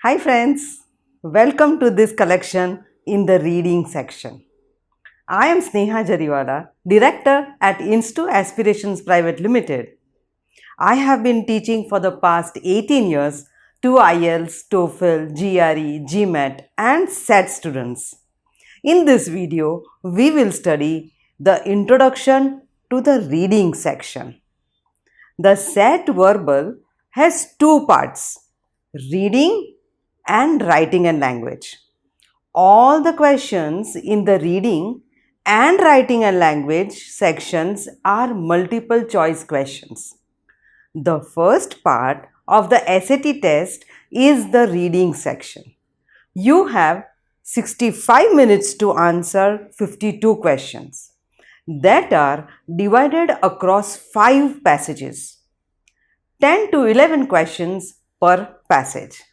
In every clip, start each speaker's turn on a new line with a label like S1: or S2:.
S1: Hi friends, welcome to this collection in the reading section. I am Sneha Jariwala, Director at IntStu Aspirations Pvt Ltd. I have been teaching for the past 18 years to IELTS, TOEFL, GRE, GMAT and SAT students. In this video, we will study the introduction to the reading section. The SAT verbal has two parts, reading and writing and language. All the questions in the reading and writing and language sections are multiple choice questions. The first part of the SAT test is the reading section. You have 65 minutes to answer 52 questions that are divided across 5 passages. 10 to 11 questions per passage.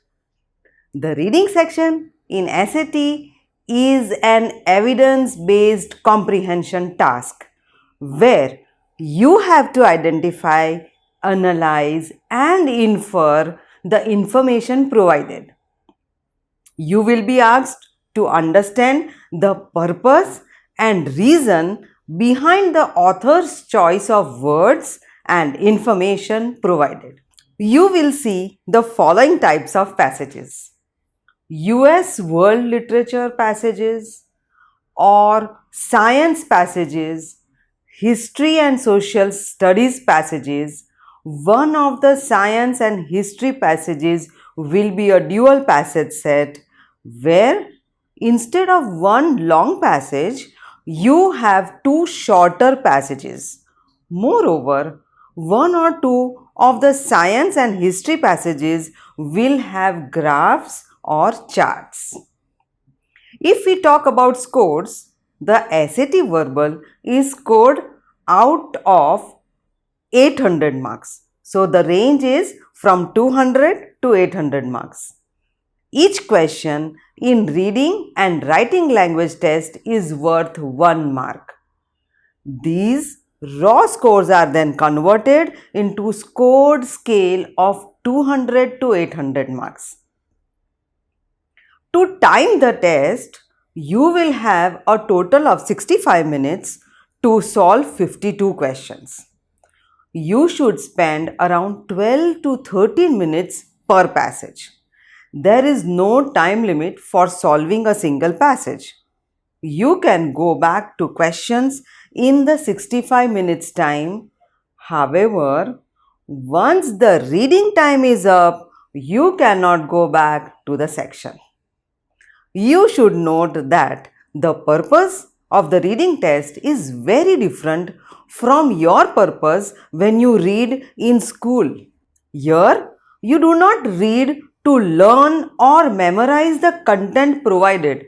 S1: The reading section in SAT is an evidence-based comprehension task where you have to identify, analyze and infer the information provided. You will be asked to understand the purpose and reason behind the author's choice of words and information provided. You will see the following types of passages: US world literature passages or science passages, history and social studies passages. One of the science and history passages will be a dual passage set where instead of one long passage, you have two shorter passages. Moreover, one or two of the science and history passages will have graphs or charts. If we talk about scores, the SAT verbal is scored out of 800 marks. So the range is from 200 to 800 marks. Each question in reading and writing language test is worth 1 mark. These raw scores are then converted into scored scale of 200 to 800 marks. To time the test, you will have a total of 65 minutes to solve 52 questions. You should spend around 12 to 13 minutes per passage. There is no time limit for solving a single passage. You can go back to questions in the 65 minutes time. However, once the reading time is up, you cannot go back to the section. You should note that the purpose of the reading test is very different from your purpose when you read in school. Here, you do not read to learn or memorize the content provided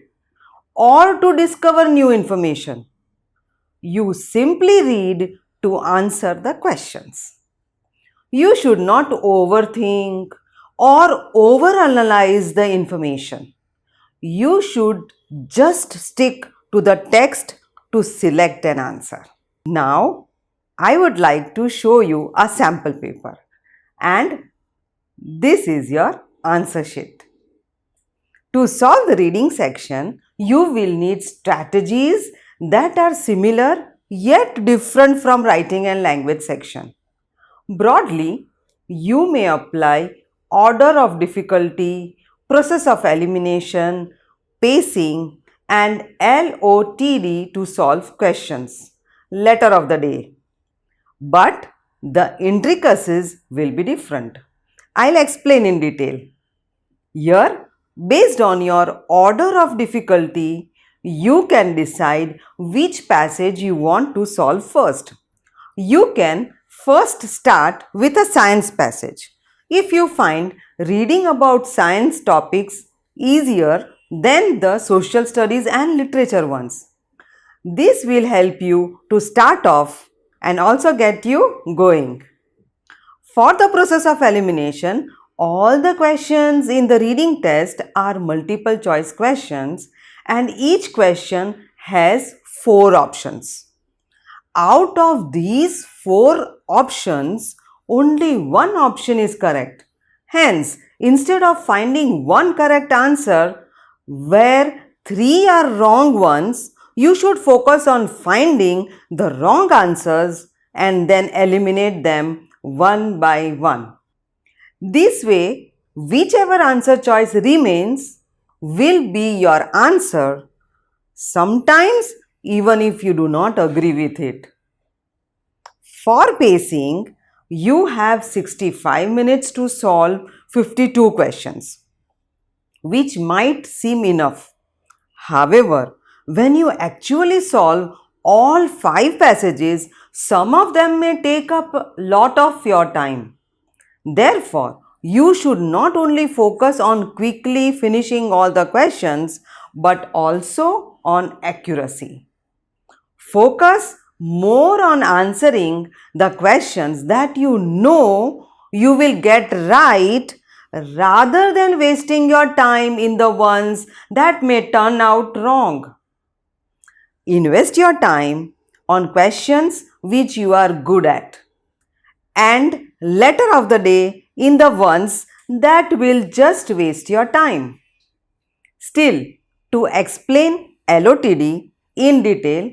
S1: or to discover new information. You simply read to answer the questions. You should not overthink or overanalyze the information. You should just stick to the text to select an answer. Now, I would like to show you a sample paper, and this is your answer sheet. To solve the reading section, you will need strategies that are similar yet different from writing and language section. Broadly, you may apply order of difficulty, process of elimination, pacing and LOTD to solve questions, letter of the day. But the intricacies will be different. I'll explain in detail. Here, based on your order of difficulty, you can decide which passage you want to solve first. You can first start with a science passage. If you find reading about science topics easier than the social studies and literature ones, this will help you to start off and also get you going. For the process of elimination, all the questions in the reading test are multiple choice questions and each question has 4 options. Out of these 4 options, only one option is correct. Hence, instead of finding one correct answer where three are wrong ones, you should focus on finding the wrong answers and then eliminate them one by one. This way, whichever answer choice remains will be your answer, sometimes even if you do not agree with it. For pacing, you have 65 minutes to solve 52 questions, which might seem enough. However, when you actually solve all 5 passages, some of them may take up a lot of your time. Therefore, you should not only focus on quickly finishing all the questions, but also on accuracy. Focus more on answering the questions that you know you will get right rather than wasting your time in the ones that may turn out wrong. Invest your time on questions which you are good at and letter of the day in the ones that will just waste your time. Still, to explain LOTD in detail,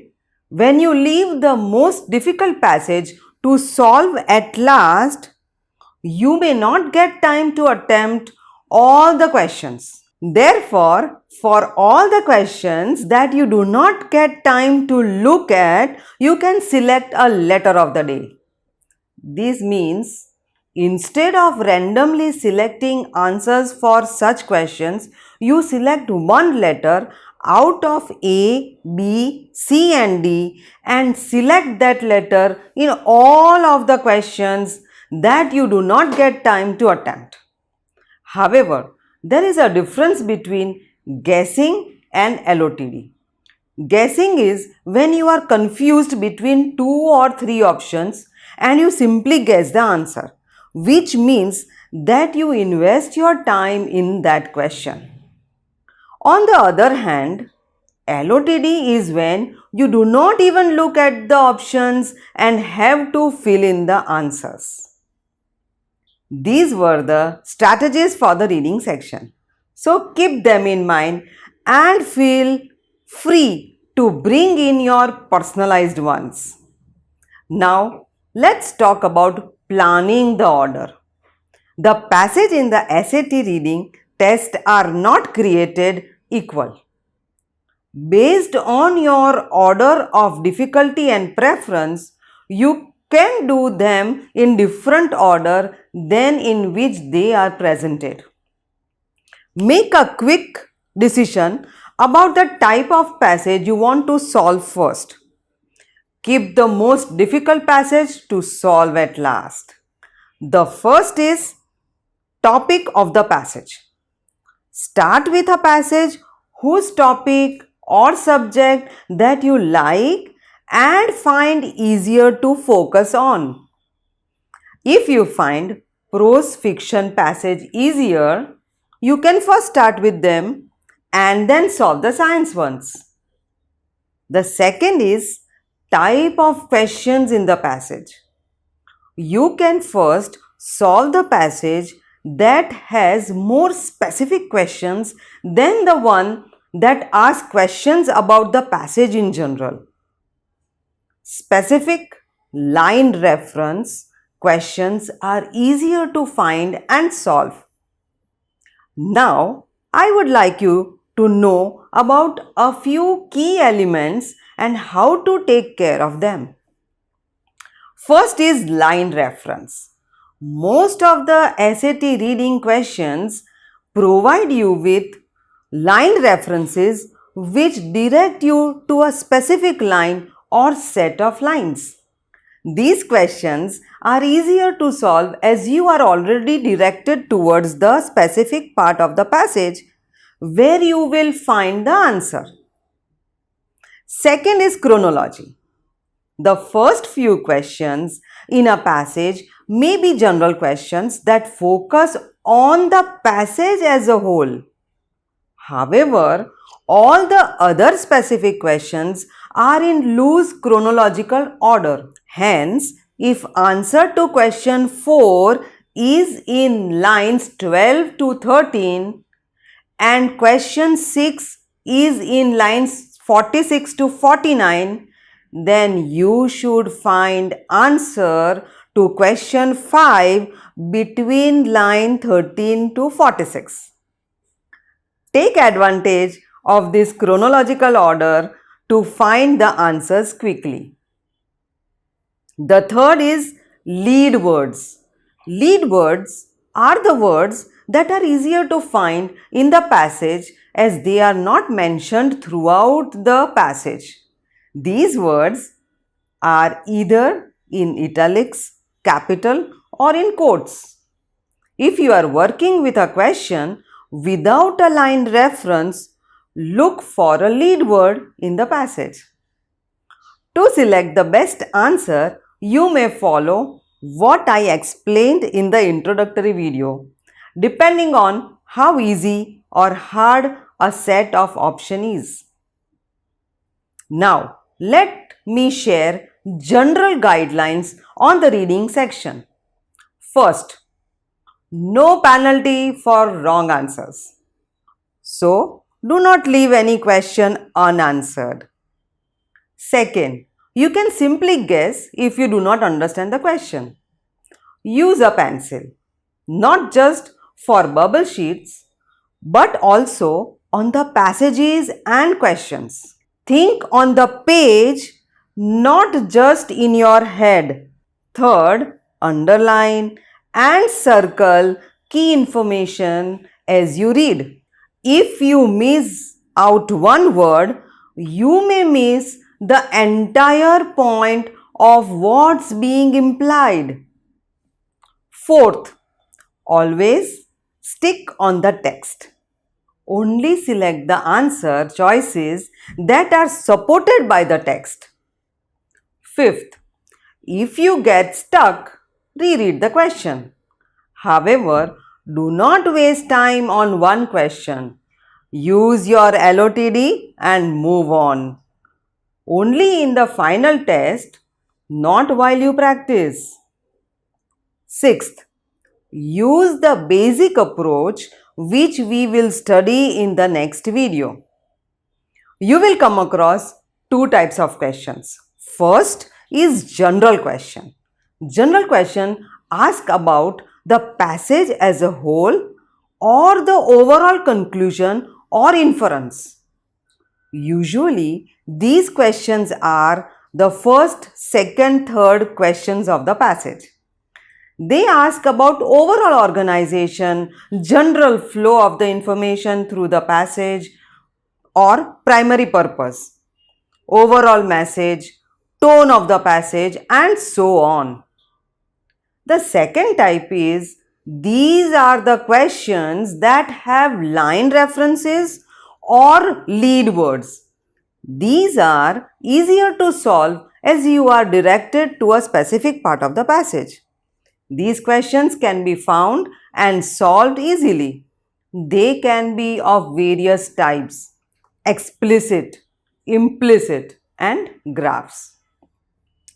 S1: when you leave the most difficult passage to solve at last, you may not get time to attempt all the questions. Therefore, for all the questions that you do not get time to look at, you can select a letter of the day. This means instead of randomly selecting answers for such questions, you select one letter out of A, B, C and D and select that letter in all of the questions that you do not get time to attempt. However, there is a difference between guessing and LOTD. Guessing is when you are confused between 2 or 3 options and you simply guess the answer, which means that you invest your time in that question. On the other hand, LOTD is when you do not even look at the options and have to fill in the answers. These were the strategies for the reading section. So keep them in mind and feel free to bring in your personalized ones. Now, let's talk about planning the order. The passage in the SAT reading test are not created equal. Based on your order of difficulty and preference, you can do them in different order than in which they are presented. Make a quick decision about the type of passage you want to solve first. Keep the most difficult passage to solve at last. The first is topic of the passage. Start with a passage whose topic or subject that you like and find easier to focus on. If you find prose fiction passage easier, you can first start with them and then solve the science ones. The second is type of questions in the passage. You can first solve the passage that has more specific questions than the one that asks questions about the passage in general. Specific line reference questions are easier to find and solve. Now, I would like you to know about a few key elements and how to take care of them. First is line reference. Most of the SAT reading questions provide you with line references which direct you to a specific line or set of lines. These questions are easier to solve as you are already directed towards the specific part of the passage where you will find the answer. Second is chronology. The first few questions in a passage may be general questions that focus on the passage as a whole. However, all the other specific questions are in loose chronological order. Hence, if answer to question 4 is in lines 12 to 13 and question 6 is in lines 46 to 49, then you should find answer to question 5 between line 13 to 46. Take advantage of this chronological order to find the answers quickly. The third is lead words. Lead words are the words that are easier to find in the passage as they are not mentioned throughout the passage. These words are either in italics, capital or in quotes. If you are working with a question without a line reference, look for a lead word in the passage. To select the best answer, you may follow what I explained in the introductory video, depending on how easy or hard a set of option is. Now, let me share general guidelines on the reading section. First, no penalty for wrong answers. So, do not leave any question unanswered. Second, you can simply guess if you do not understand the question. Use a pencil, not just for bubble sheets, but also on the passages and questions. Think on the page, not just in your head. Third, underline and circle key information as you read. If you miss out one word, you may miss the entire point of what's being implied. Fourth, always stick on the text. Only select the answer choices that are supported by the text. Fifth, if you get stuck, reread the question. However, do not waste time on one question. Use your LOTD and move on. Only in the final test, not while you practice. Sixth, use the basic approach which we will study in the next video. You will come across two types of questions. First is general question. General question asks about the passage as a whole or the overall conclusion or inference. Usually, these questions are the first, second, third questions of the passage. They ask about overall organization, general flow of the information through the passage or primary purpose, overall message, tone of the passage and so on. The second type is, these are the questions that have line references or lead words. These are easier to solve as you are directed to a specific part of the passage. These questions can be found and solved easily. They can be of various types: explicit, implicit, and graphs.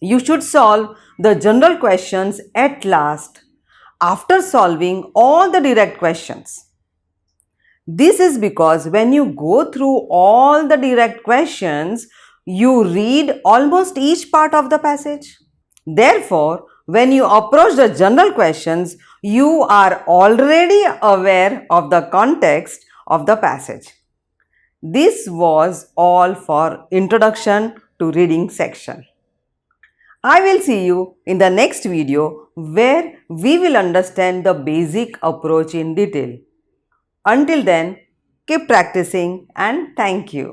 S1: You should solve the general questions at last after solving all the direct questions. This is because when you go through all the direct questions, you read almost each part of the passage. Therefore, when you approach the general questions, you are already aware of the context of the passage. This was all for introduction to reading section. I will see you in the next video where we will understand the basic approach in detail. Until then, keep practicing and thank you.